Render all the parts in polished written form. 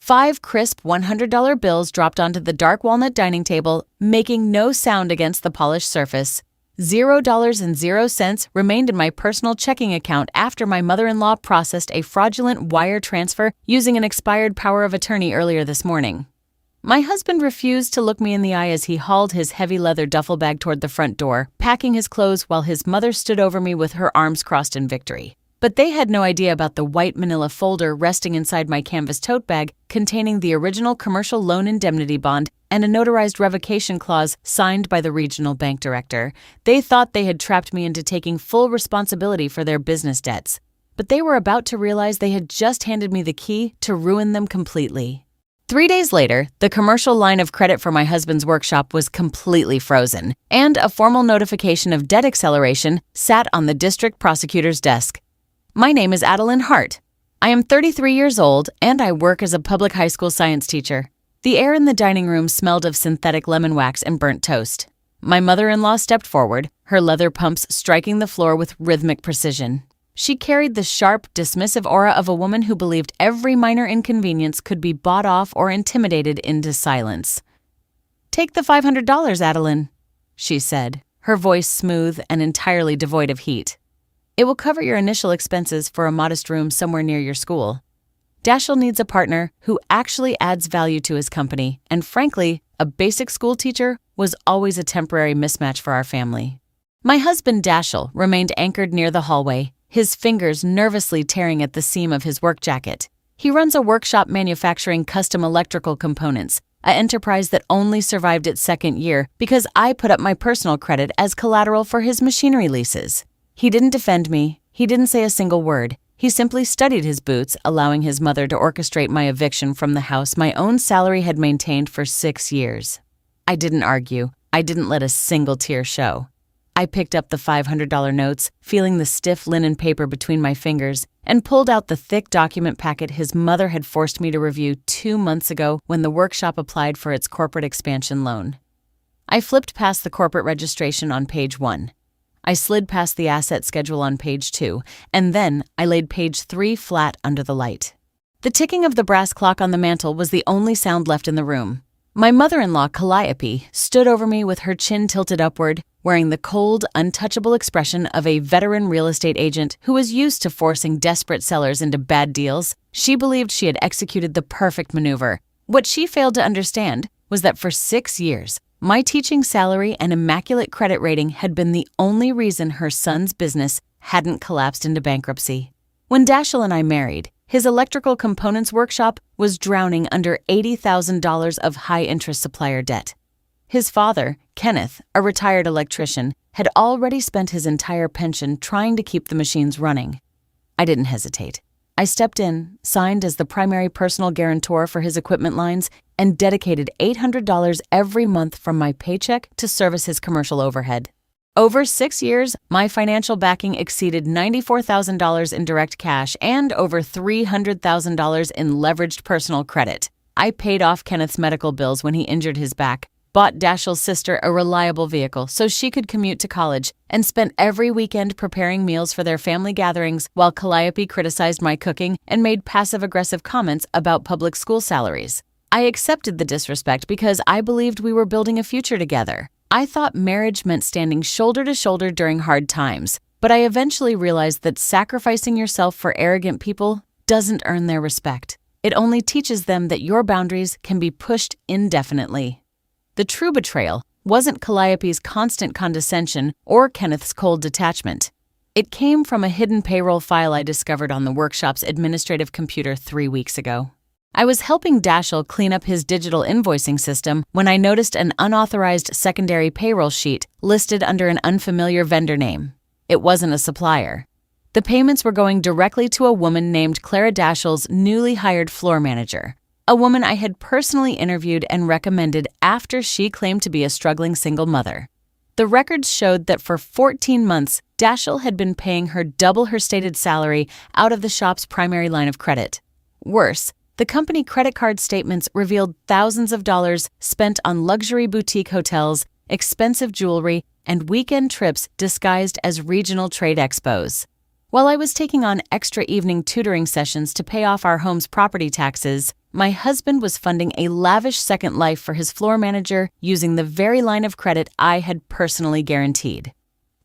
5 crisp $100 bills dropped onto the dark walnut dining table, making no sound against the polished surface. $0.00 remained in my personal checking account after my mother-in-law processed a fraudulent wire transfer using an expired power of attorney earlier this morning. My husband refused to look me in the eye as he hauled his heavy leather duffel bag toward the front door, packing his clothes while his mother stood over me with her arms crossed in victory. But they had no idea about the white manila folder resting inside my canvas tote bag containing the original commercial loan indemnity bond and a notarized revocation clause signed by the regional bank director. They thought they had trapped me into taking full responsibility for their business debts. But they were about to realize they had just handed me the key to ruin them completely. 3 days later, the commercial line of credit for my husband's workshop was completely frozen, and a formal notification of debt acceleration sat on the district prosecutor's desk. My name is Adeline Hart. I am 33 years old, and I work as a public high school science teacher. The air in the dining room smelled of synthetic lemon wax and burnt toast. My mother-in-law stepped forward, her leather pumps striking the floor with rhythmic precision. She carried the sharp, dismissive aura of a woman who believed every minor inconvenience could be bought off or intimidated into silence. "Take the $500, Adeline," she said, her voice smooth and entirely devoid of heat. "It will cover your initial expenses for a modest room somewhere near your school. Dashiell needs a partner who actually adds value to his company, and frankly, a basic school teacher was always a temporary mismatch for our family." My husband Dashiell remained anchored near the hallway, his fingers nervously tearing at the seam of his work jacket. He runs a workshop manufacturing custom electrical components, an enterprise that only survived its second year because I put up my personal credit as collateral for his machinery leases. He didn't defend me. He didn't say a single word. He simply studied his boots, allowing his mother to orchestrate my eviction from the house my own salary had maintained for 6 years. I didn't argue. I didn't let a single tear show. I picked up the $500 notes, feeling the stiff linen paper between my fingers, and pulled out the thick document packet his mother had forced me to review 2 months ago when the workshop applied for its corporate expansion loan. I flipped past the corporate registration on page 1. I slid past the asset schedule on page 2, and then I laid page 3 flat under the light. The ticking of the brass clock on the mantel was the only sound left in the room. My mother-in-law, Calliope, stood over me with her chin tilted upward, wearing the cold, untouchable expression of a veteran real estate agent who was used to forcing desperate sellers into bad deals. She believed she had executed the perfect maneuver. What she failed to understand was that for 6 years, my teaching salary and immaculate credit rating had been the only reason her son's business hadn't collapsed into bankruptcy. When Dashiell and I married, his electrical components workshop was drowning under $80,000 of high-interest supplier debt. His father, Kenneth, a retired electrician, had already spent his entire pension trying to keep the machines running. I didn't hesitate. I stepped in, signed as the primary personal guarantor for his equipment lines, and dedicated $800 every month from my paycheck to service his commercial overhead. Over 6 years, my financial backing exceeded $94,000 in direct cash and over $300,000 in leveraged personal credit. I paid off Kenneth's medical bills when he injured his back, bought Dashiell's sister a reliable vehicle so she could commute to college, and spent every weekend preparing meals for their family gatherings while Calliope criticized my cooking and made passive-aggressive comments about public school salaries. I accepted the disrespect because I believed we were building a future together. I thought marriage meant standing shoulder to shoulder during hard times, but I eventually realized that sacrificing yourself for arrogant people doesn't earn their respect. It only teaches them that your boundaries can be pushed indefinitely. The true betrayal wasn't Calliope's constant condescension or Kenneth's cold detachment. It came from a hidden payroll file I discovered on the workshop's administrative computer 3 weeks ago. I was helping Dashiell clean up his digital invoicing system when I noticed an unauthorized secondary payroll sheet listed under an unfamiliar vendor name. It wasn't a supplier. The payments were going directly to a woman named Clara Dashiell's newly hired floor manager, a woman I had personally interviewed and recommended after she claimed to be a struggling single mother. The records showed that for 14 months, Dashiell had been paying her double her stated salary out of the shop's primary line of credit. Worse, the company credit card statements revealed thousands of dollars spent on luxury boutique hotels, expensive jewelry, and weekend trips disguised as regional trade expos. While I was taking on extra evening tutoring sessions to pay off our home's property taxes, my husband was funding a lavish second life for his floor manager using the very line of credit I had personally guaranteed.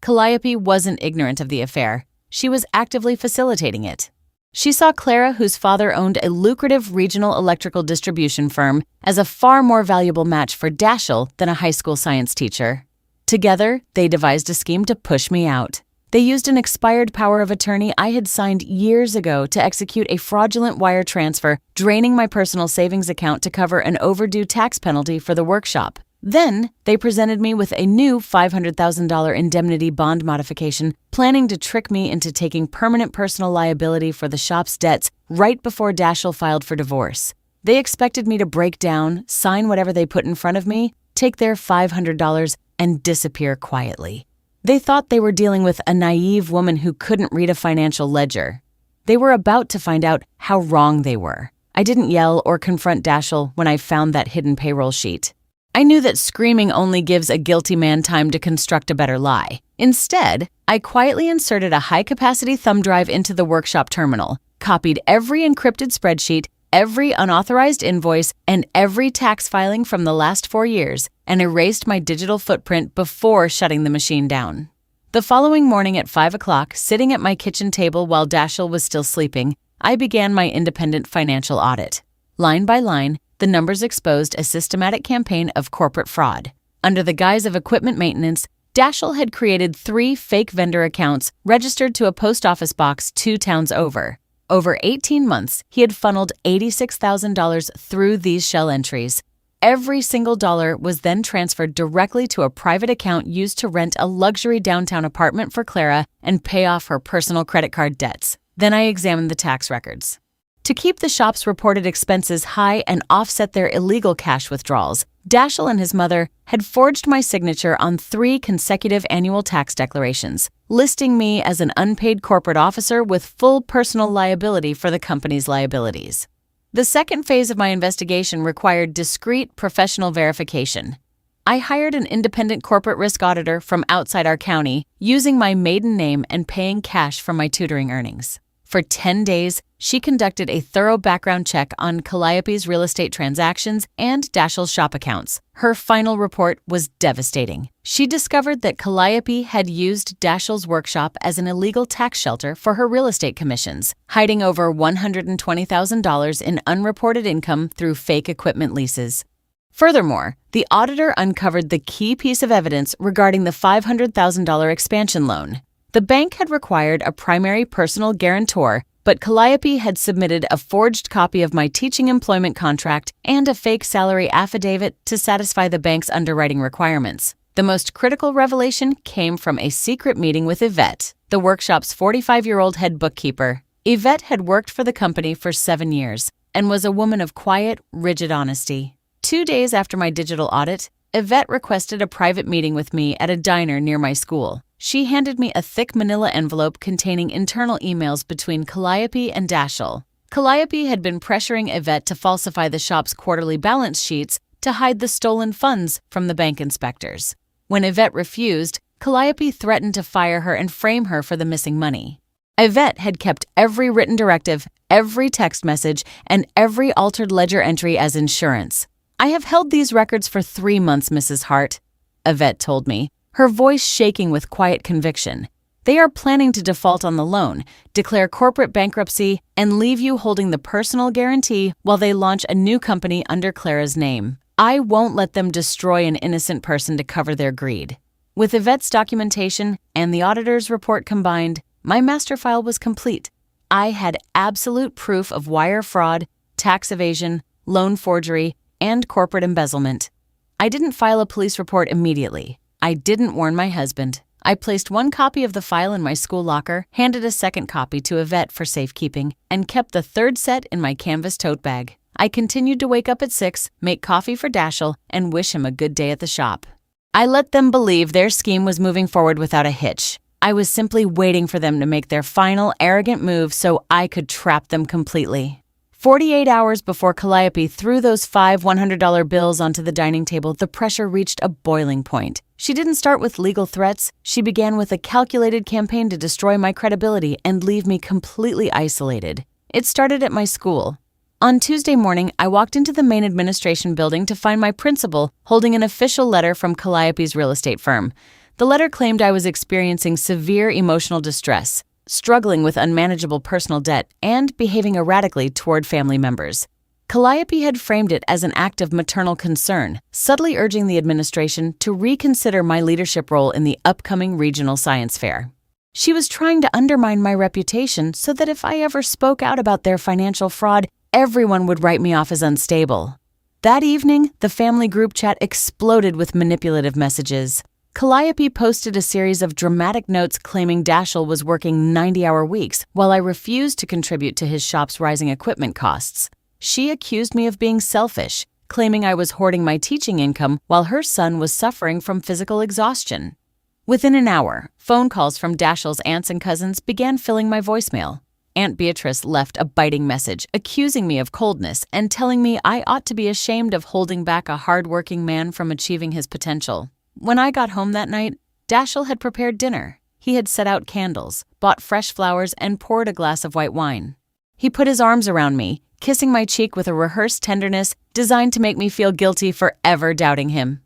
Calliope wasn't ignorant of the affair. She was actively facilitating it. She saw Clara, whose father owned a lucrative regional electrical distribution firm, as a far more valuable match for Dashiell than a high school science teacher. Together, they devised a scheme to push me out. They used an expired power of attorney I had signed years ago to execute a fraudulent wire transfer, draining my personal savings account to cover an overdue tax penalty for the workshop. Then, they presented me with a new $500,000 indemnity bond modification, planning to trick me into taking permanent personal liability for the shop's debts right before Dashiell filed for divorce. They expected me to break down, sign whatever they put in front of me, take their $500, and disappear quietly. They thought they were dealing with a naive woman who couldn't read a financial ledger. They were about to find out how wrong they were. I didn't yell or confront Dashiell when I found that hidden payroll sheet. I knew that screaming only gives a guilty man time to construct a better lie. Instead, I quietly inserted a high-capacity thumb drive into the workshop terminal, copied every encrypted spreadsheet, every unauthorized invoice, and every tax filing from the last 4 years, and erased my digital footprint before shutting the machine down. The following morning at 5 o'clock, sitting at my kitchen table while Dashiell was still sleeping, I began my independent financial audit. Line by line, the numbers exposed a systematic campaign of corporate fraud. Under the guise of equipment maintenance, Dashiell had created 3 fake vendor accounts registered to a post office box 2 towns over. Over 18 months, he had funneled $86,000 through these shell entries. Every single dollar was then transferred directly to a private account used to rent a luxury downtown apartment for Clara and pay off her personal credit card debts. Then I examined the tax records. To keep the shop's reported expenses high and offset their illegal cash withdrawals, Dashiell and his mother had forged my signature on 3 consecutive annual tax declarations, listing me as an unpaid corporate officer with full personal liability for the company's liabilities. The second phase of my investigation required discreet professional verification. I hired an independent corporate risk auditor from outside our county, using my maiden name and paying cash from my tutoring earnings. For 10 days, she conducted a thorough background check on Calliope's real estate transactions and Dashiell's shop accounts. Her final report was devastating. She discovered that Calliope had used Dashiell's workshop as an illegal tax shelter for her real estate commissions, hiding over $120,000 in unreported income through fake equipment leases. Furthermore, the auditor uncovered the key piece of evidence regarding the $500,000 expansion loan. The bank had required a primary personal guarantor, but Calliope had submitted a forged copy of my teaching employment contract and a fake salary affidavit to satisfy the bank's underwriting requirements. The most critical revelation came from a secret meeting with Yvette, the workshop's 45-year-old head bookkeeper. Yvette had worked for the company for 7 years and was a woman of quiet, rigid honesty. 2 days after my digital audit, Yvette requested a private meeting with me at a diner near my school. She handed me a thick manila envelope containing internal emails between Calliope and Dashiell. Calliope had been pressuring Yvette to falsify the shop's quarterly balance sheets to hide the stolen funds from the bank inspectors. When Yvette refused, Calliope threatened to fire her and frame her for the missing money. Yvette had kept every written directive, every text message, and every altered ledger entry as insurance. "I have held these records for 3 months, Mrs. Hart," Yvette told me, her voice shaking with quiet conviction. "They are planning to default on the loan, declare corporate bankruptcy, and leave you holding the personal guarantee while they launch a new company under Clara's name. I won't let them destroy an innocent person to cover their greed." With Yvette's documentation and the auditor's report combined, my master file was complete. I had absolute proof of wire fraud, tax evasion, loan forgery, and corporate embezzlement. I didn't file a police report immediately. I didn't warn my husband. I placed 1 copy of the file in my school locker, handed a second copy to Yvette for safekeeping, and kept the 3rd set in my canvas tote bag. I continued to wake up at 6, make coffee for Dashiell, and wish him a good day at the shop. I let them believe their scheme was moving forward without a hitch. I was simply waiting for them to make their final arrogant move so I could trap them completely. 48 hours before Calliope threw those 5 $100 bills onto the dining table, the pressure reached a boiling point. She didn't start with legal threats. She began with a calculated campaign to destroy my credibility and leave me completely isolated. It started at my school. On Tuesday morning, I walked into the main administration building to find my principal holding an official letter from Calliope's real estate firm. The letter claimed I was experiencing severe emotional distress, struggling with unmanageable personal debt, and behaving erratically toward family members. Calliope had framed it as an act of maternal concern, subtly urging the administration to reconsider my leadership role in the upcoming regional science fair. She was trying to undermine my reputation so that if I ever spoke out about their financial fraud, everyone would write me off as unstable. That evening, the family group chat exploded with manipulative messages. Calliope posted a series of dramatic notes claiming Dashiell was working 90-hour weeks while I refused to contribute to his shop's rising equipment costs. She accused me of being selfish, claiming I was hoarding my teaching income while her son was suffering from physical exhaustion. Within an hour, phone calls from Dashiell's aunts and cousins began filling my voicemail. Aunt Beatrice left a biting message accusing me of coldness and telling me I ought to be ashamed of holding back a hard-working man from achieving his potential. When I got home that night, Dashiell had prepared dinner. He had set out candles, bought fresh flowers, and poured a glass of white wine. He put his arms around me, kissing my cheek with a rehearsed tenderness designed to make me feel guilty for ever doubting him.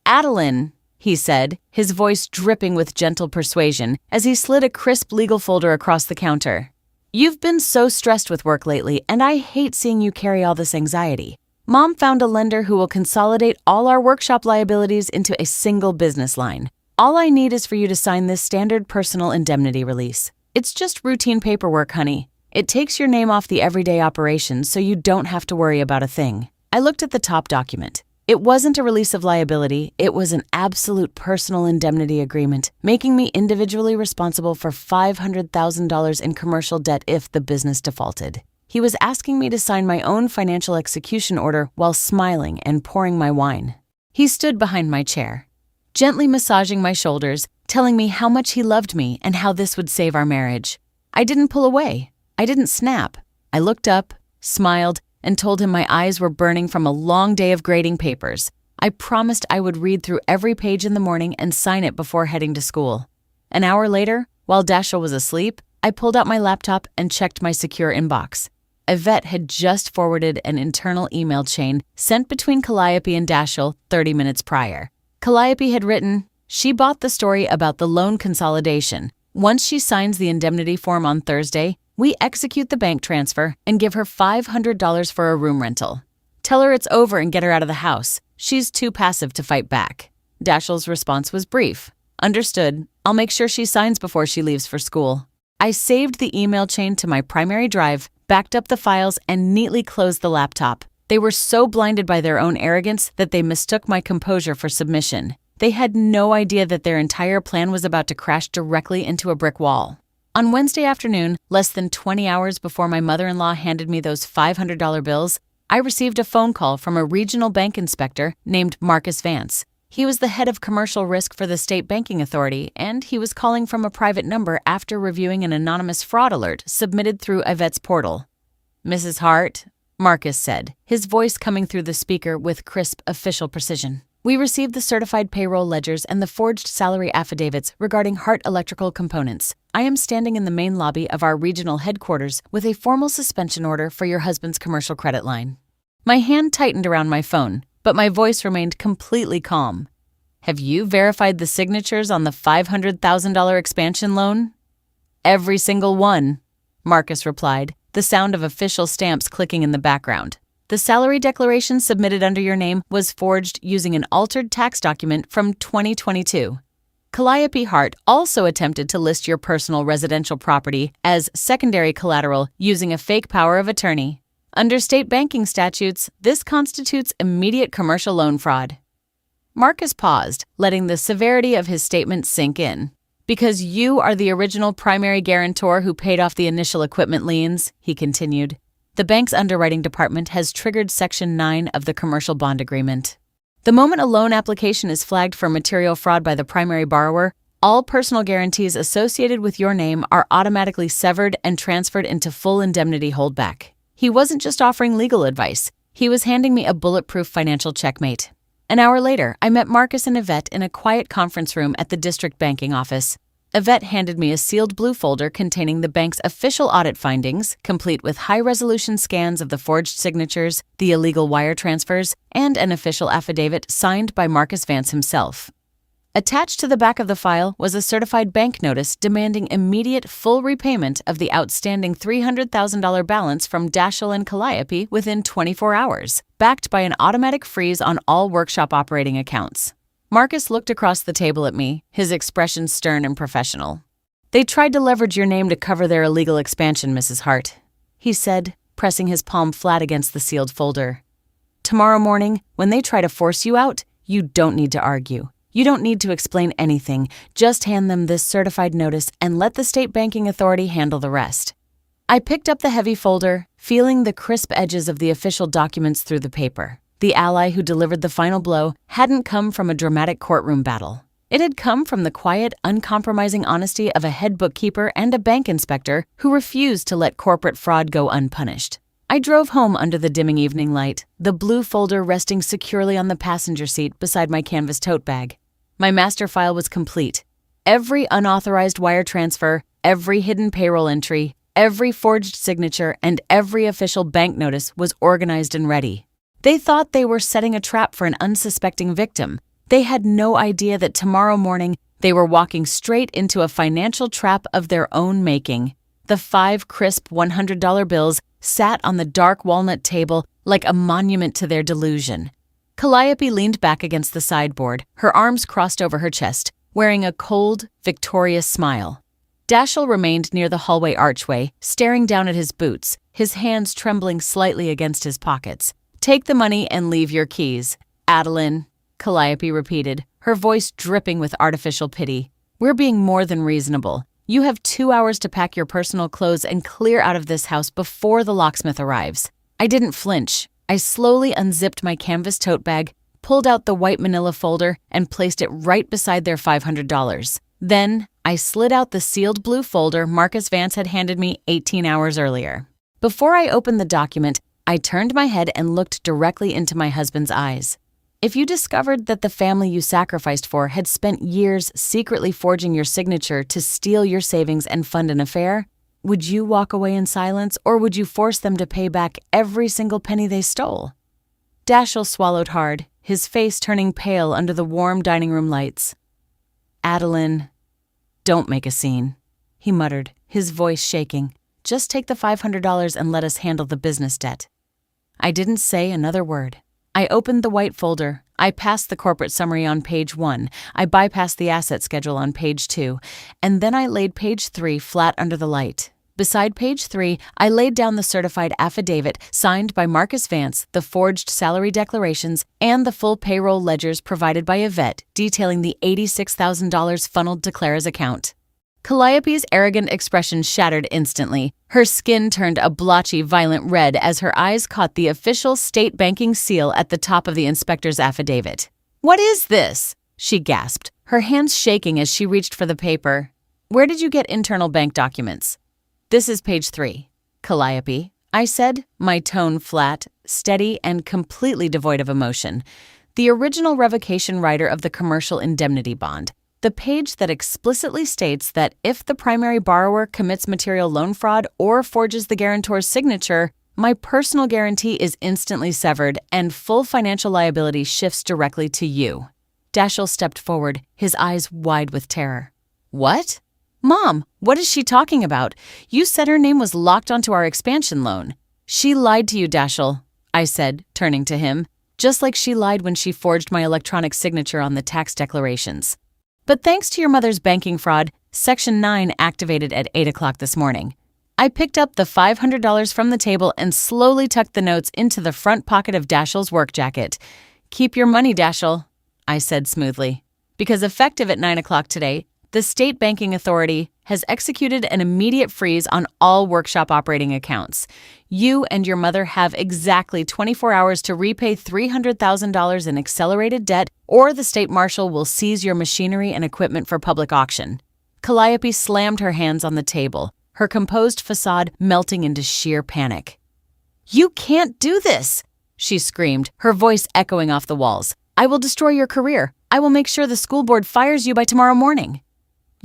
"Adeline," he said, his voice dripping with gentle persuasion as he slid a crisp legal folder across the counter. "You've been so stressed with work lately, and I hate seeing you carry all this anxiety. Mom found a lender who will consolidate all our workshop liabilities into a single business line. All I need is for you to sign this standard personal indemnity release. It's just routine paperwork, honey. It takes your name off the everyday operations so you don't have to worry about a thing." I looked at the top document. It wasn't a release of liability, it was an absolute personal indemnity agreement, making me individually responsible for $500,000 in commercial debt if the business defaulted. He was asking me to sign my own financial execution order while smiling and pouring my wine. He stood behind my chair, gently massaging my shoulders, telling me how much he loved me and how this would save our marriage. I didn't pull away. I didn't snap. I looked up, smiled, and told him my eyes were burning from a long day of grading papers. I promised I would read through every page in the morning and sign it before heading to school. An hour later, while Dashiell was asleep, I pulled out my laptop and checked my secure inbox. Yvette had just forwarded an internal email chain sent between Calliope and Dashiell 30 minutes prior. Calliope had written, "She bought the story about the loan consolidation. Once she signs the indemnity form on Thursday, we execute the bank transfer and give her $500 for a room rental. Tell her it's over and get her out of the house. She's too passive to fight back." Dashiell's response was brief. "Understood. I'll make sure she signs before she leaves for school." I saved the email chain to my primary drive, backed up the files, and neatly closed the laptop. They were so blinded by their own arrogance that they mistook my composure for submission. They had no idea that their entire plan was about to crash directly into a brick wall. On Wednesday afternoon, less than 20 hours before my mother-in-law handed me those $500 bills, I received a phone call from a regional bank inspector named Marcus Vance. He was the head of commercial risk for the state banking authority, and he was calling from a private number after reviewing an anonymous fraud alert submitted through Yvette's portal. "Mrs. Hart," Marcus said, his voice coming through the speaker with crisp official precision. "We received the certified payroll ledgers and the forged salary affidavits regarding Hart Electrical Components. I am standing in the main lobby of our regional headquarters with a formal suspension order for your husband's commercial credit line." My hand tightened around my phone, but my voice remained completely calm. "Have you verified the signatures on the $500,000 expansion loan?" "Every single one," Marcus replied, the sound of official stamps clicking in the background. "The salary declaration submitted under your name was forged using an altered tax document from 2022. Calliope Hart also attempted to list your personal residential property as secondary collateral using a fake power of attorney. Under state banking statutes, this constitutes immediate commercial loan fraud." Marcus paused, letting the severity of his statement sink in. "Because you are the original primary guarantor who paid off the initial equipment liens," he continued. "The bank's underwriting department has triggered Section 9 of the commercial bond agreement. The moment a loan application is flagged for material fraud by the primary borrower, all personal guarantees associated with your name are automatically severed and transferred into full indemnity holdback." He wasn't just offering legal advice. He was handing me a bulletproof financial checkmate. An hour later, I met Marcus and Yvette in a quiet conference room at the district banking office. Yvette handed me a sealed blue folder containing the bank's official audit findings, complete with high-resolution scans of the forged signatures, the illegal wire transfers, and an official affidavit signed by Marcus Vance himself. Attached to the back of the file was a certified bank notice demanding immediate full repayment of the outstanding $300,000 balance from Dashiell and Calliope within 24 hours, backed by an automatic freeze on all workshop operating accounts. Marcus looked across the table at me, his expression stern and professional. "They tried to leverage your name to cover their illegal expansion, Mrs. Hart," he said, pressing his palm flat against the sealed folder. "Tomorrow morning, when they try to force you out, you don't need to argue. You don't need to explain anything. Just hand them this certified notice and let the state banking authority handle the rest." I picked up the heavy folder, feeling the crisp edges of the official documents through the paper. The ally who delivered the final blow hadn't come from a dramatic courtroom battle. It had come from the quiet, uncompromising honesty of a head bookkeeper and a bank inspector who refused to let corporate fraud go unpunished. I drove home under the dimming evening light, the blue folder resting securely on the passenger seat beside my canvas tote bag. My master file was complete. Every unauthorized wire transfer, every hidden payroll entry, every forged signature, and every official bank notice was organized and ready. They thought they were setting a trap for an unsuspecting victim. They had no idea that tomorrow morning they were walking straight into a financial trap of their own making. The 5 crisp $100 bills sat on the dark walnut table like a monument to their delusion. Calliope leaned back against the sideboard, her arms crossed over her chest, wearing a cold, victorious smile. Dashiell remained near the hallway archway, staring down at his boots, his hands trembling slightly against his pockets. "Take the money and leave your keys, Adeline," Calliope repeated, her voice dripping with artificial pity. "We're being more than reasonable. You have 2 hours to pack your personal clothes and clear out of this house before the locksmith arrives." I didn't flinch. I slowly unzipped my canvas tote bag, pulled out the white manila folder, and placed it right beside their $500. Then, I slid out the sealed blue folder Marcus Vance had handed me 18 hours earlier. Before I opened the document, I turned my head and looked directly into my husband's eyes. If you discovered that the family you sacrificed for had spent years secretly forging your signature to steal your savings and fund an affair, would you walk away in silence, or would you force them to pay back every single penny they stole? Dashiell swallowed hard, his face turning pale under the warm dining room lights. "Adeline, don't make a scene," he muttered, his voice shaking. "Just take the $500 and let us handle the business debt." I didn't say another word. I opened the white folder. I passed the corporate summary on page 1. I bypassed the asset schedule on page 2. And then I laid page 3 flat under the light. Beside page 3, I laid down the certified affidavit signed by Marcus Vance, the forged salary declarations, and the full payroll ledgers provided by Yvette detailing the $86,000 funneled to Clara's account. Calliope's arrogant expression shattered instantly. Her skin turned a blotchy, violent red as her eyes caught the official state banking seal at the top of the inspector's affidavit. "What is this?" she gasped, her hands shaking as she reached for the paper. "Where did you get internal bank documents?" "This is page 3. Calliope," I said, my tone flat, steady, and completely devoid of emotion. "The original revocation rider of the commercial indemnity bond. The page that explicitly states that if the primary borrower commits material loan fraud or forges the guarantor's signature, my personal guarantee is instantly severed and full financial liability shifts directly to you." Dashiell stepped forward, his eyes wide with terror. "What? Mom, what is she talking about? You said her name was locked onto our expansion loan." "She lied to you, Dashiell," I said, turning to him, "just like she lied when she forged my electronic signature on the tax declarations. But thanks to your mother's banking fraud, Section 9 activated at 8 o'clock this morning." I picked up the $500 from the table and slowly tucked the notes into the front pocket of Dashiell's work jacket. "Keep your money, Dashiell," I said smoothly. "Because effective at 9 o'clock today, the State Banking Authority has executed an immediate freeze on all workshop operating accounts. You and your mother have exactly 24 hours to repay $300,000 in accelerated debt, or the state marshal will seize your machinery and equipment for public auction." Calliope slammed her hands on the table, her composed facade melting into sheer panic. "You can't do this!" she screamed, her voice echoing off the walls. "I will destroy your career. I will make sure the school board fires you by tomorrow morning."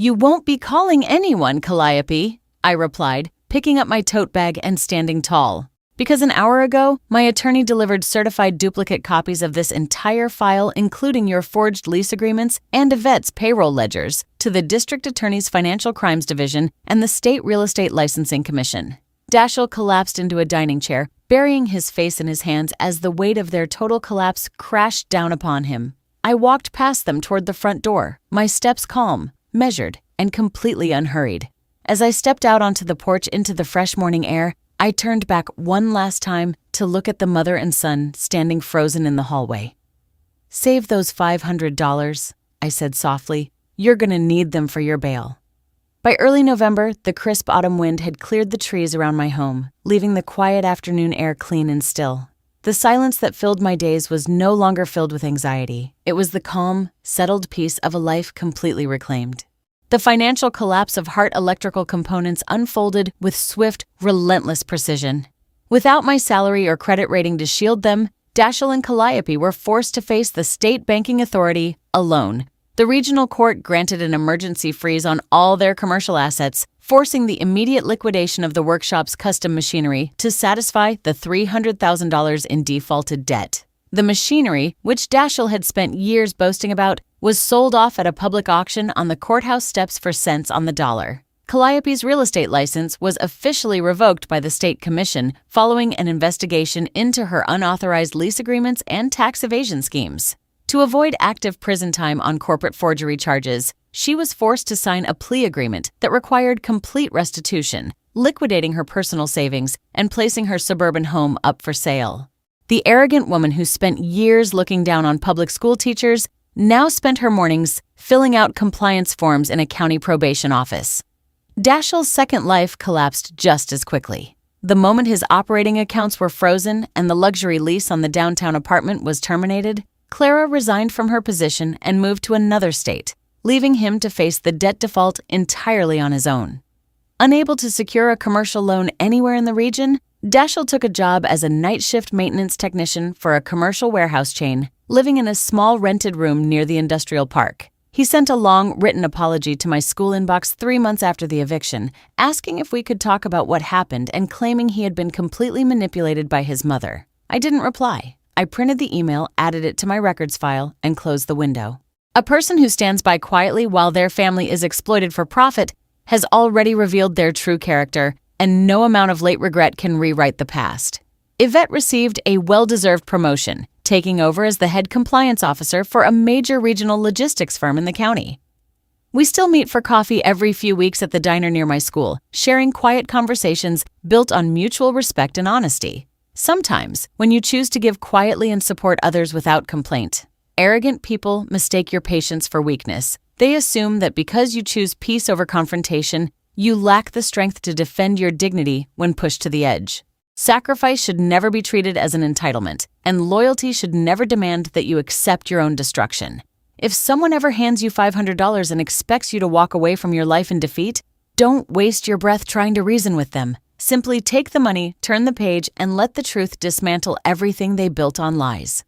"You won't be calling anyone, Calliope," I replied, picking up my tote bag and standing tall. Because an hour ago, my attorney delivered certified duplicate copies of this entire file, including your forged lease agreements and Yvette's payroll ledgers, to the District Attorney's Financial Crimes Division and the State Real Estate Licensing Commission. Dashiell collapsed into a dining chair, burying his face in his hands as the weight of their total collapse crashed down upon him. I walked past them toward the front door, my steps calm, measured, and completely unhurried. As I stepped out onto the porch into the fresh morning air, I turned back one last time to look at the mother and son standing frozen in the hallway. "Save those $500, I said softly. "You're gonna need them for your bail." By early November, the crisp autumn wind had cleared the trees around my home, leaving the quiet afternoon air clean and still. The silence that filled my days was no longer filled with anxiety. It was the calm, settled peace of a life completely reclaimed. The financial collapse of Hart Electrical Components unfolded with swift, relentless precision. Without my salary or credit rating to shield them, Dashiell and Calliope were forced to face the state banking authority alone. The regional court granted an emergency freeze on all their commercial assets, forcing the immediate liquidation of the workshop's custom machinery to satisfy the $300,000 in defaulted debt. The machinery, which Dashiell had spent years boasting about, was sold off at a public auction on the courthouse steps for cents on the dollar. Calliope's real estate license was officially revoked by the state commission following an investigation into her unauthorized lease agreements and tax evasion schemes. To avoid active prison time on corporate forgery charges, she was forced to sign a plea agreement that required complete restitution, liquidating her personal savings and placing her suburban home up for sale. The arrogant woman who spent years looking down on public school teachers now spent her mornings filling out compliance forms in a county probation office. Dashiell's second life collapsed just as quickly. The moment his operating accounts were frozen and the luxury lease on the downtown apartment was terminated, Clara resigned from her position and moved to another state, leaving him to face the debt default entirely on his own. Unable to secure a commercial loan anywhere in the region, Dashiell took a job as a night shift maintenance technician for a commercial warehouse chain, living in a small rented room near the industrial park. He sent a long, written apology to my school inbox 3 months after the eviction, asking if we could talk about what happened and claiming he had been completely manipulated by his mother. I didn't reply. I printed the email, added it to my records file, and closed the window. A person who stands by quietly while their family is exploited for profit has already revealed their true character, and no amount of late regret can rewrite the past. Yvette received a well-deserved promotion, taking over as the head compliance officer for a major regional logistics firm in the county. We still meet for coffee every few weeks at the diner near my school, sharing quiet conversations built on mutual respect and honesty. Sometimes, when you choose to give quietly and support others without complaint, arrogant people mistake your patience for weakness. They assume that because you choose peace over confrontation, you lack the strength to defend your dignity when pushed to the edge. Sacrifice should never be treated as an entitlement, and loyalty should never demand that you accept your own destruction. If someone ever hands you $500 and expects you to walk away from your life in defeat, don't waste your breath trying to reason with them. Simply take the money, turn the page, and let the truth dismantle everything they built on lies.